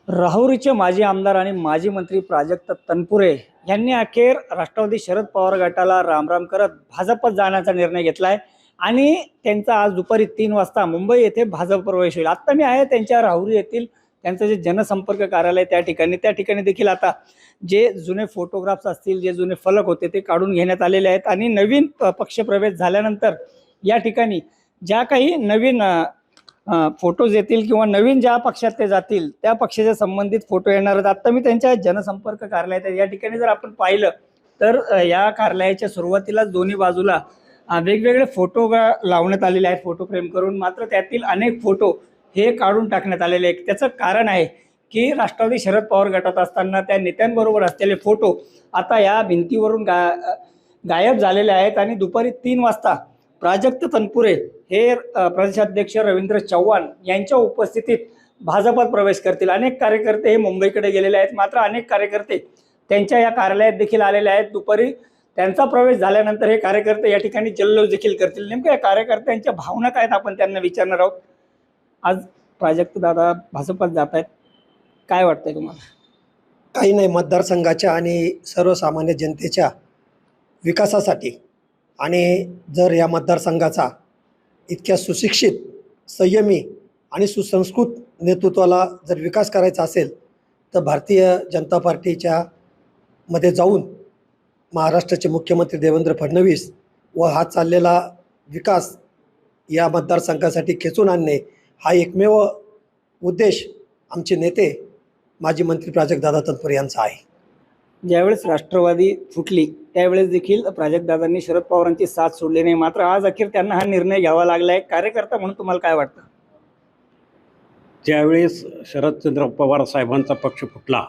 राहुरीचे माजी आमदार आणि माजी मंत्री प्राजक्त तनपुरे यांनी अखेर राष्ट्रवादी शरद पवार गटाला रामराम करत भाजपत जाण्याचा निर्णय घेतलाय आणि त्यांचा आज दुपारी 3 वाजता मुंबई येथे भाजप प्रवेश होईल। आता मी आहे त्यांच्या राहुरी येथील त्यांचं जे जनसंपर्क कार्यालय त्या ठिकाणी देखील आता जे जुने फोटोग्राफ्स असतील, जे जुने फलक होते ते काढून घेण्यात आलेले आहेत आणि नवीन पक्षप्रवेश झाल्यानंतर या ठिकाणी ज्या काही नवीन फोटोज येतील किंवा नवीन ज्या पक्षात ते जातील त्या पक्षाच्या संबंधित फोटो येणार आहेत। आता मी त्यांच्या जनसंपर्क कार्यालयात या ठिकाणी जर आपण पाहिलं तर या कार्यालयाच्या सुरुवातीलाच दोन्ही बाजूला वेगवेगळे फोटो लावण्यात आलेले आहेत, फोटो फ्रेम करून। मात्र त्यातील अनेक फोटो हे काढून टाकण्यात आलेले आहेत। त्याचं कारण आहे की राष्ट्रवादी शरद पवार गटात असताना त्या नेत्यांबरोबर असलेले फोटो आता या भिंतीवरून गायब झालेले आहेत आणि दुपारी 3 वाजता प्राजक्त तनपुरे हे प्रदेशाध्यक्ष रवींद्र चव्हाण यांच्या उपस्थितीत भाजपात प्रवेश करतील। अनेक कार्यकर्ते हे मुंबईकडे गेलेले आहेत, मात्र अनेक कार्यकर्ते त्यांच्या या कार्यालयात देखील आलेले आहेत। दुपारी त्यांचा प्रवेश झाल्यानंतर हे कार्यकर्ते या ठिकाणी जल्लोष देखील करतील। नेमक्या या कार्यकर्त्यांच्या भावना काय आपण त्यांना विचारणार आहोत। आज प्राजक्त दादा भाजपात जात आहेत, काय वाटतंय तुम्हाला? काही नाही, मतदारसंघाच्या आणि सर्वसामान्य जनतेच्या विकासासाठी आणि जर या मतदारसंघाचा इतक्या सुशिक्षित, संयमी आणि सुसंस्कृत नेतृत्वाला जर विकास करायचा असेल तर भारतीय जनता पार्टीच्या मध्ये जाऊन महाराष्ट्राचे मुख्यमंत्री देवेंद्र फडणवीस व हा चाललेला विकास या मतदारसंघासाठी खेचून आणणे हा एकमेव उद्देश आमचे नेते माजी मंत्री प्राजक्तदादा तनपुरे यांचा आहे। ज्यावेळेस राष्ट्रवादी फुटली त्यावेळेस देखील प्राजक्तदादांनी शरद पवारांची साथ सोडली नाही, मात्र आज अखेर त्यांना हा निर्णय घ्यावा लागलाय। कार्यकर्ता म्हणून तुम्हाला काय वाटतं? ज्यावेळेस शरदचंद्र पवार साहेबांचा पक्ष फुटला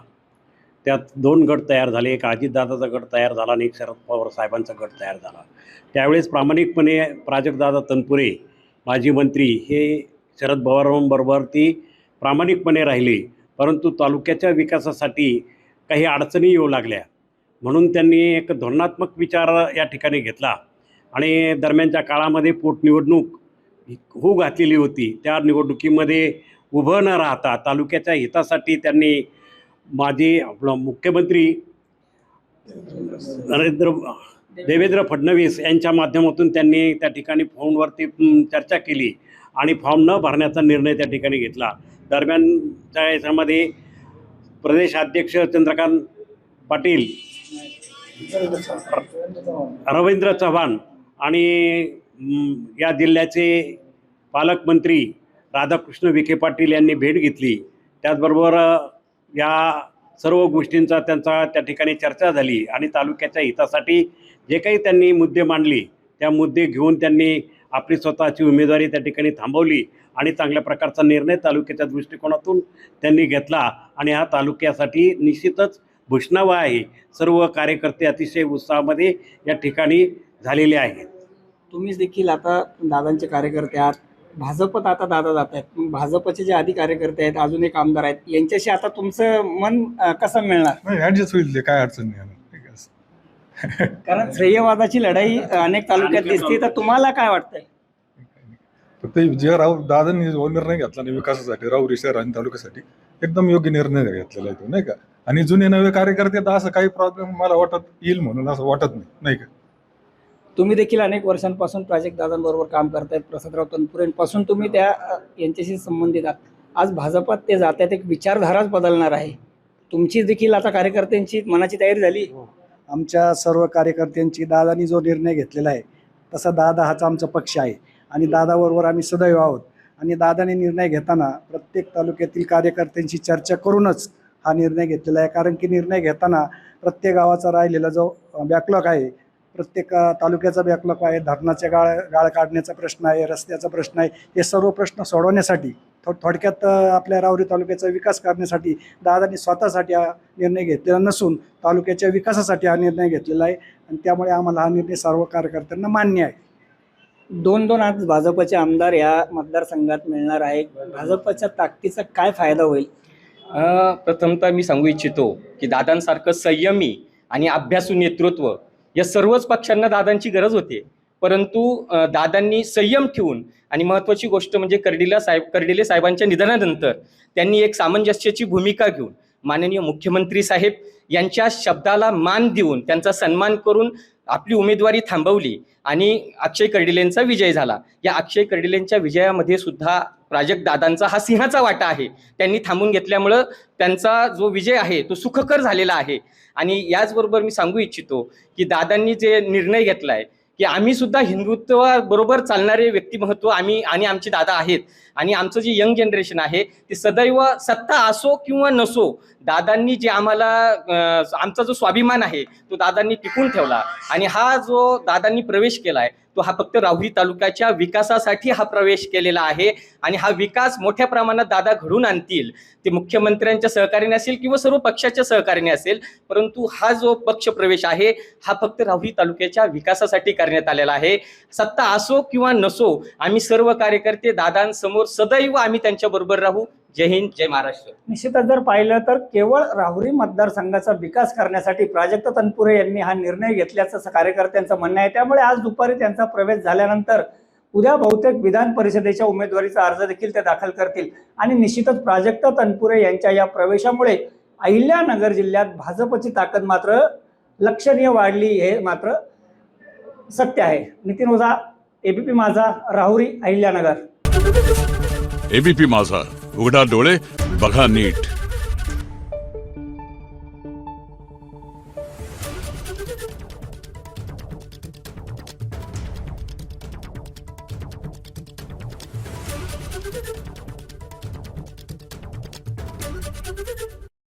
त्यात 2 गट तयार झाले, एक अजितदादाचा गट तयार झाला आणि एक शरद पवार साहेबांचा गट तयार झाला। त्यावेळेस प्रामाणिकपणे प्राजक्तदादा तनपुरे माजी मंत्री हे शरद पवारांबरोबर ती प्रामाणिकपणे राहिले, परंतु तालुक्याच्या विकासासाठी काही अडचणी येऊ लागल्या म्हणून त्यांनी एक धोरणात्मक विचार या ठिकाणी घेतला आणि दरम्यानच्या काळामध्ये पोटनिवडणूक होऊ घातलेली होती। त्या निवडणुकीमध्ये उभं न राहता तालुक्याच्या हितासाठी त्यांनी मुख्यमंत्री देवेंद्र फडणवीस यांच्या माध्यमातून त्यांनी त्या ठिकाणी फॉर्मवरती चर्चा केली आणि फॉर्म न भरण्याचा निर्णय त्या ठिकाणी घेतला। दरम्यानच्या याच्यामध्ये प्रदेशाध्यक्ष चंद्रकांत पाटील, रवींद्र चव्हाण आणि या जिल्ह्याचे पालकमंत्री राधाकृष्ण विखे पाटील यांनी भेट घेतली। त्याचबरोबर या सर्व गोष्टींचा त्या ठिकाणी चर्चा झाली आणि तालुक्याच्या हितासाठी जे काही त्यांनी मुद्दे मांडले त्या मुद्दे घेऊन त्यांनी आपली स्वतःची उमेदवारी त्या ठिकाणी थांबवली आणि चांगल्या प्रकारचा निर्णय तालुक्याच्या दृष्टिकोनातून त्यांनी घेतला आणि हा तालुक्यासाठी निश्चितच भूषणावा आहे। सर्व कार्यकर्ते अतिशय उत्साहामध्ये या ठिकाणी झालेले आहेत। तुम्ही देखील आता दादांचे कार्यकर्ते आहात, भाजपत आता दादा जात आहेत, मग भाजपचे जे आधी कार्यकर्ते आहेत, अजून एक आमदार आहेत, यांच्याशी आता तुमचं मन कसं मिळणार? नाही, ऍडजस्ट होईल, काय अडचण नाही। कारण श्रेयवादाची लढाई अनेक तालुक्यात दिसते, तर तुम्हाला काय वाटतंय? फक्त जे दादांनी जो निर्णय घेतला नाही विकासासाठी राहुरी शहर आणि तालुक्यासाठी एकदम योग्य निर्णय घेतलेला आहे तो, नाही का? आणि जुने नवे कार्यकर्ते तर असं काही प्रॉब्लेम मला वाटत येईल म्हणून असं वाटत नाही, नाही का? तुम्ही देखील अनेक वर्षांपासून प्राजक्तदादांबरोबर काम करतायत, प्रसादराव तनपुरेंपासून तुम्ही यांच्याशी संबंधित आहात। आज भाजपात ते जात आहेत, एक विचारधाराच बदलणार आहे। तुमची देखील आता कार्यकर्त्यांची मनाची तयारी झाली? आमच्या सर्व कार्यकर्त्यांची दादांनी जो निर्णय घेतलेला आहे तसा दादा हाच आमचा पक्ष आहे आणि दादाबरोबर आम्ही सदैव आहोत। आणि दादाने निर्णय घेताना प्रत्येक तालुक्यातील कार्यकर्त्यांशी चर्चा करूनच हा निर्णय घेतलेला आहे। कारण की निर्णय घेताना प्रत्येक गावाचा राहिलेला जो बॅकलॉग आहे, प्रत्येक तालुक्याचा बॅकलॉग आहे, धरणाच्या गाळ काढण्याचा प्रश्न आहे, रस्त्याचा प्रश्न आहे, हे सर्व प्रश्न सोडवण्यासाठी थोडक्यात आपल्या राहुरी तालुक्याचा विकास करण्यासाठी दादांनी स्वतःसाठी हा निर्णय घेतलेला नसून तालुक्याच्या विकासासाठी हा निर्णय घेतलेला आहे आणि त्यामुळे आम्हाला हा निर्णय सर्व कार्यकर्त्यांना मान्य आहे। 2 आज भाजपचे आमदार या मतदारसंघात मिळणार आहे, भाजपच्या ताकदीचा काय फायदा होईल? प्रथमतः मी सांगू इच्छितो की दादांसारखं संयमी आणि अभ्यासू नेतृत्व या सर्वच पक्षांना दादांची गरज होते, परंतु दादांनी संयम ठेवून आणि महत्त्वाची गोष्ट म्हणजे कर्डिले साहेबांच्या निधनानंतर त्यांनी एक सामंजस्याची भूमिका घेऊन माननीय मुख्यमंत्री साहेब यांच्या शब्दाला मान देऊन त्यांचा सन्मान करून आपली उमेदवारी थांबवली आणि अक्षय कर्डिलेंचा विजय झाला. या अक्षय कर्डिलेंच्या विजयामध्ये सुद्धा प्राजक्तदादांचा हा सिंहाचा वाटा आहे. त्यांनी थांबून घेतल्यामुळं त्यांचा जो विजय आहे तो सुखकर झालेला आहे. आणि याचबरोबर मी सांगू इच्छितो की दादांनी जे निर्णय घेतलाय की आम्ही सुद्धा हिंदुत्वाबरोबर चालणारे व्यक्तिमत्व आम्ही आणि आमचे दादा आहेत. आणि आमचं जे यंग जनरेशन आहे ते सदैव सत्ता असो किंवा नसो, दादांनी जे आम्हाला आमचा जो स्वाभिमान आहे तो दादांनी टिकून ठेवला. आणि हा जो दादांनी प्रवेश केलाय तो हा फक्त राहुरी तालुक्याच्या विकासासाठी हा प्रवेश केलेला आहे. आणि हा विकास मोठ्या प्रमाणात दादा घडून आणतील. ते मुख्यमंत्र्यांच्या सहकार्याने असेल किंवा सर्व पक्षाच्या सहकार्याने असेल, परंतु हा जो पक्ष प्रवेश आहे हा फक्त राहुरी तालुक्याच्या विकासासाठी करण्यात आलेला आहे. सत्ता असो किंवा नसो, आम्ही सर्व कार्यकर्ते दादांसमोर सदैव आम्ही त्यांच्या बरोबर राहू. जय हिंद, जय महाराष्ट्र. निश्चितच जर पाहिलं तर केवळ राहुरी मतदारसंघाचा विकास करण्यासाठी प्राजक्त तनपुरे यांनी हा निर्णय घेतल्याचं कार्यकर्त्यांचं म्हणणं आहे. त्यामुळे आज दुपारी त्यांचा प्रवेश झाल्यानंतर उद्या बहुतेक विधान परिषदेच्या उमेदवारीचा अर्ज देखील ते दाखल करतील. आणि निश्चितच प्राजक्त तनपुरे यांच्या या प्रवेशामुळे अहिल्यानगर जिल्ह्यात भाजपची ताकद मात्र लक्षणीय वाढली हे मात्र सत्य आहे. नितीन ओझा, एबीपी माझा, राहुरी, अहिल्यानगर. एबीपी माझा, उघडा डोळे बघा नीट.